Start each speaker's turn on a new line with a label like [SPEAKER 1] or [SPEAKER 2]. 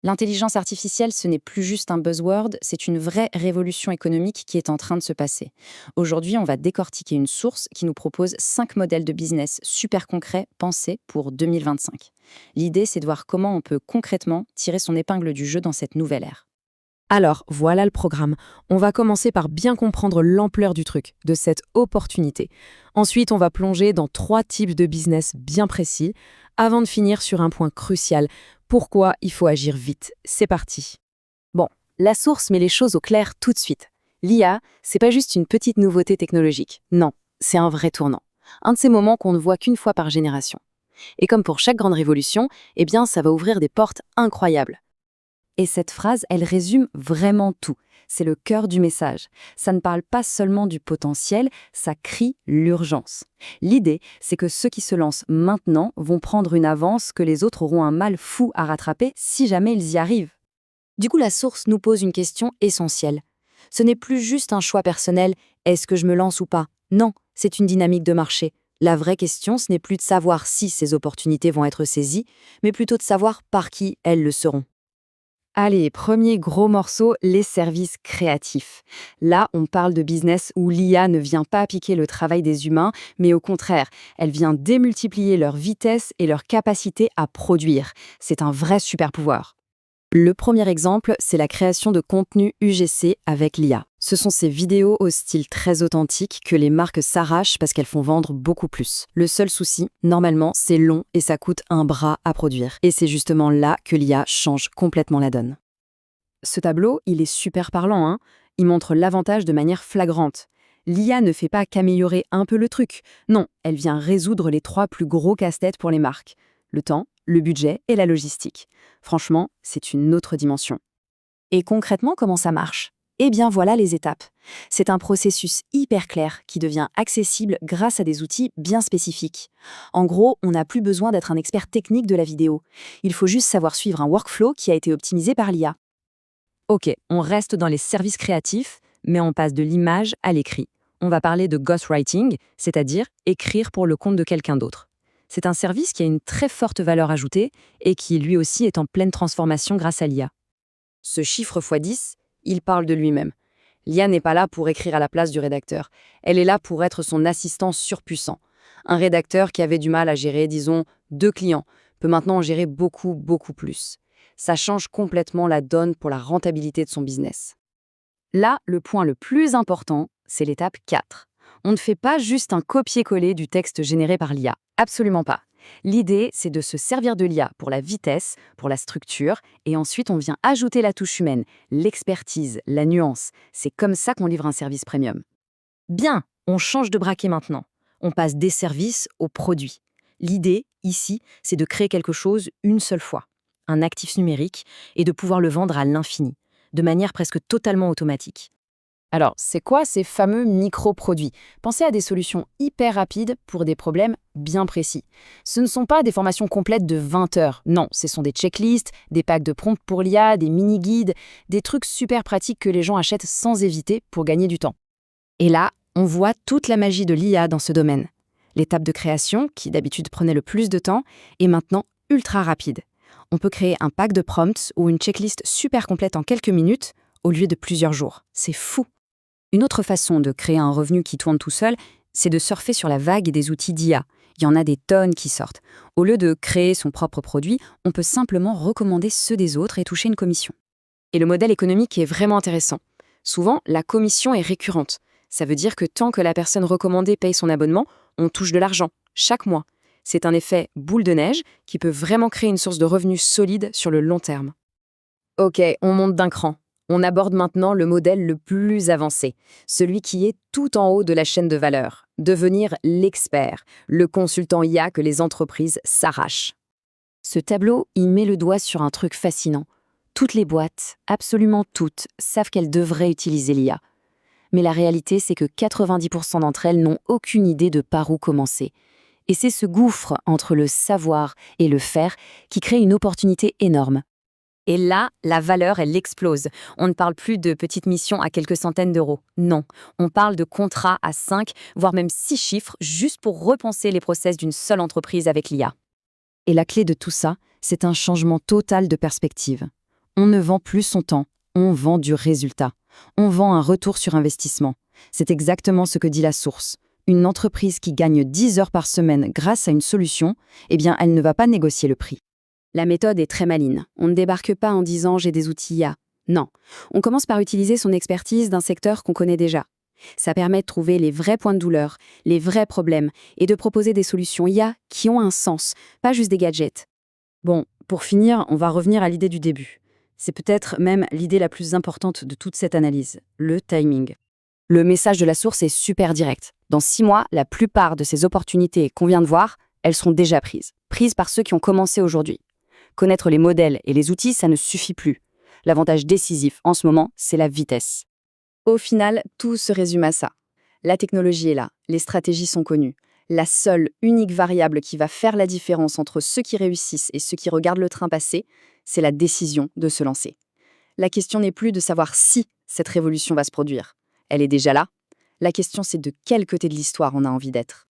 [SPEAKER 1] L'intelligence artificielle, ce n'est plus juste un buzzword, c'est une vraie révolution économique qui est en train de se passer. Aujourd'hui, on va décortiquer une source qui nous propose 5 modèles de business super concrets pensés pour 2025. L'idée, c'est de voir comment on peut concrètement tirer son épingle du jeu dans cette nouvelle ère.
[SPEAKER 2] Alors, voilà le programme. On va commencer par bien comprendre l'ampleur du truc, de cette opportunité. Ensuite, on va plonger dans 3 types de business bien précis, avant de finir sur un point crucial. Pourquoi il faut agir vite. C'est parti. Bon, la source met les choses au clair tout de suite. L'IA, c'est pas juste une petite nouveauté technologique. Non, c'est un vrai tournant. Un de ces moments qu'on ne voit qu'une fois par génération. Et comme pour chaque grande révolution, eh bien, ça va ouvrir des portes incroyables.
[SPEAKER 1] Et cette phrase, elle résume vraiment tout. C'est le cœur du message. Ça ne parle pas seulement du potentiel, ça crie l'urgence. L'idée, c'est que ceux qui se lancent maintenant vont prendre une avance que les autres auront un mal fou à rattraper si jamais ils y arrivent. Du coup, la source nous pose une question essentielle. Ce n'est plus juste un choix personnel, est-ce que je me lance ou pas? Non, c'est une dynamique de marché. La vraie question, ce n'est plus de savoir si ces opportunités vont être saisies, mais plutôt de savoir par qui elles le seront. Allez, premier gros morceau, les services créatifs. Là, on parle de business où l'IA ne vient pas piquer le travail des humains, mais au contraire, elle vient démultiplier leur vitesse et leur capacité à produire. C'est un vrai super pouvoir. Le premier exemple, c'est la création de contenu UGC avec l'IA. Ce sont ces vidéos au style très authentique que les marques s'arrachent parce qu'elles font vendre beaucoup plus. Le seul souci, normalement, c'est long et ça coûte un bras à produire. Et c'est justement là que l'IA change complètement la donne. Ce tableau, il est super parlant, hein. Il montre l'avantage de manière flagrante. L'IA ne fait pas qu'améliorer un peu le truc. Non, elle vient résoudre les 3 plus gros casse-têtes pour les marques. Le temps, le budget et la logistique. Franchement, c'est une autre dimension. Et concrètement, comment ça marche? Eh bien, voilà les étapes. C'est un processus hyper clair qui devient accessible grâce à des outils bien spécifiques. En gros, on n'a plus besoin d'être un expert technique de la vidéo. Il faut juste savoir suivre un workflow qui a été optimisé par l'IA. Ok, on reste dans les services créatifs, mais on passe de l'image à l'écrit. On va parler de ghostwriting, c'est-à-dire écrire pour le compte de quelqu'un d'autre. C'est un service qui a une très forte valeur ajoutée et qui lui aussi est en pleine transformation grâce à l'IA. Ce chiffre x10, il parle de lui-même. L'IA n'est pas là pour écrire à la place du rédacteur. Elle est là pour être son assistant surpuissant. Un rédacteur qui avait du mal à gérer, disons, 2 clients, peut maintenant en gérer beaucoup, beaucoup plus. Ça change complètement la donne pour la rentabilité de son business. Là, le point le plus important, c'est l'étape 4. On ne fait pas juste un copier-coller du texte généré par l'IA. Absolument pas. L'idée, c'est de se servir de l'IA pour la vitesse, pour la structure, et ensuite on vient ajouter la touche humaine, l'expertise, la nuance. C'est comme ça qu'on livre un service premium. Bien, on change de braquet maintenant. On passe des services aux produits. L'idée, ici, c'est de créer quelque chose une seule fois, un actif numérique, et de pouvoir le vendre à l'infini, de manière presque totalement automatique. Alors, c'est quoi ces fameux micro-produits? Pensez à des solutions hyper rapides pour des problèmes bien précis. Ce ne sont pas des formations complètes de 20 heures. Non, ce sont des checklists, des packs de prompts pour l'IA, des mini-guides, des trucs super pratiques que les gens achètent sans hésiter pour gagner du temps. Et là, on voit toute la magie de l'IA dans ce domaine. L'étape de création, qui d'habitude prenait le plus de temps, est maintenant ultra rapide. On peut créer un pack de prompts ou une checklist super complète en quelques minutes au lieu de plusieurs jours. C'est fou! Une autre façon de créer un revenu qui tourne tout seul, c'est de surfer sur la vague des outils d'IA. Il y en a des tonnes qui sortent. Au lieu de créer son propre produit, on peut simplement recommander ceux des autres et toucher une commission. Et le modèle économique est vraiment intéressant. Souvent, la commission est récurrente. Ça veut dire que tant que la personne recommandée paye son abonnement, on touche de l'argent, chaque mois. C'est un effet boule de neige qui peut vraiment créer une source de revenus solide sur le long terme. Ok, on monte d'un cran. On aborde maintenant le modèle le plus avancé, celui qui est tout en haut de la chaîne de valeur. Devenir l'expert, le consultant IA que les entreprises s'arrachent. Ce tableau, il met le doigt sur un truc fascinant. Toutes les boîtes, absolument toutes, savent qu'elles devraient utiliser l'IA. Mais la réalité, c'est que 90% d'entre elles n'ont aucune idée de par où commencer. Et c'est ce gouffre entre le savoir et le faire qui crée une opportunité énorme. Et là, la valeur, elle explose. On ne parle plus de petites missions à quelques centaines d'euros. Non, on parle de contrats à 5, voire même 6 chiffres, juste pour repenser les process d'une seule entreprise avec l'IA. Et la clé de tout ça, c'est un changement total de perspective. On ne vend plus son temps, on vend du résultat. On vend un retour sur investissement. C'est exactement ce que dit la source. Une entreprise qui gagne 10 heures par semaine grâce à une solution, eh bien, elle ne va pas négocier le prix.
[SPEAKER 3] La méthode est très maligne. On ne débarque pas en disant « j'ai des outils IA ». Non, on commence par utiliser son expertise d'un secteur qu'on connaît déjà. Ça permet de trouver les vrais points de douleur, les vrais problèmes, et de proposer des solutions IA qui ont un sens, pas juste des gadgets.
[SPEAKER 1] Bon, pour finir, on va revenir à l'idée du début. C'est peut-être même l'idée la plus importante de toute cette analyse, le timing. Le message de la source est super direct. Dans 6 mois, la plupart de ces opportunités qu'on vient de voir, elles seront déjà prises. Prises par ceux qui ont commencé aujourd'hui. Connaître les modèles et les outils, ça ne suffit plus. L'avantage décisif en ce moment, c'est la vitesse.
[SPEAKER 3] Au final, tout se résume à ça. La technologie est là, les stratégies sont connues. La seule, unique variable qui va faire la différence entre ceux qui réussissent et ceux qui regardent le train passer, c'est la décision de se lancer. La question n'est plus de savoir si cette révolution va se produire. Elle est déjà là. La question, c'est de quel côté de l'histoire on a envie d'être.